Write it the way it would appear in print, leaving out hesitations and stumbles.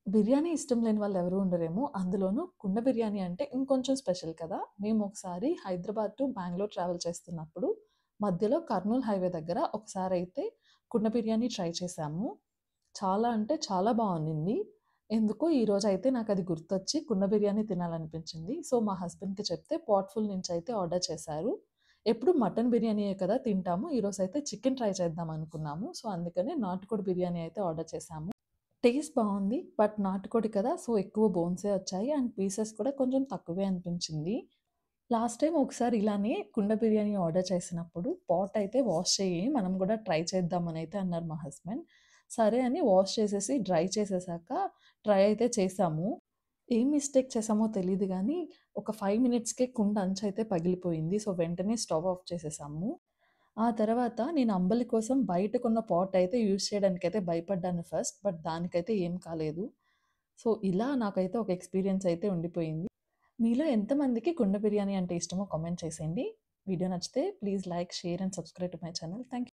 బిర్యానీ ఇష్టం లేని వాళ్ళు ఎవరు ఉండరేమో. అందులోనూ కుండ బిర్యానీ అంటే ఇంకొంచెం స్పెషల్ కదా! మేము ఒకసారి హైదరాబాద్ టు బెంగుళూరు ట్రావెల్ చేస్తున్నప్పుడు మధ్యలో కర్నూల్ హైవే దగ్గర ఒకసారైతే కుండ బిర్యానీ ట్రై చేశాము. చాలా అంటే చాలా బావుండింది. ఎందుకో ఈరోజైతే నాకది గుర్తొచ్చి కుండ బిర్యానీ తినాలనిపించింది. సో, మా హస్బెండ్‌కి చెప్తే పాట్‌ఫుల్ నుంచయితే ఆర్డర్ చేశారు. ఎప్పుడు మటన్ బిర్యానీయే కదా తింటాము. ఈరోజైతే చికెన్ ట్రై చేద్దాం అనుకున్నాము. సో, అందుకనే నాటుకోడి బిర్యానీ అయితే ఆర్డర్ చేశాము. టేస్ట్ బావుంది. బట్ నాటుకోడి కదా! సో, ఎక్కువ బోన్సే వచ్చాయి. అండ్ పీసెస్ కూడా కొంచెం తక్కువే అనిపించింది. లాస్ట్ టైమ్ ఒకసారి ఇలానే కుండ బిర్యానీ ఆర్డర్ చేసినప్పుడు పాట్ అయితే వాష్ చెయ్యి, మనం గూడా ట్రై చేద్దామనైతే అన్నారు మా హస్బెండ్. సరే అని వాష్ చేసేసి, డ్రై చేసేసాక ట్రై అయితే చేశాము. ఏం మిస్టేక్ చేశామో తెలీదు గానీ, ఒక 5 మినిట్స్‌కే కుండ అంచయితే పగిలిపోయింది. సో, వెంటనే స్టవ్ ఆఫ్ చేసేసాము. ఆ తర్వాత నేను అంబలి కోసం బయటకున్న పాట్ అయితే యూజ్ చేయడానికైతే భయపడ్డాను ఫస్ట్. బట్ దానికైతే ఏం కాలేదు. సో, ఇలా నాకైతే ఒక ఎక్స్‌పీరియన్స్ అయితే ఉండిపోయింది. మీలో ఎంతమందికి కుండ బిర్యానీ అంటే ఇష్టమో కామెంట్ చేసేయండి. వీడియో నచ్చితే please like, share and subscribe to my channel. Thank you.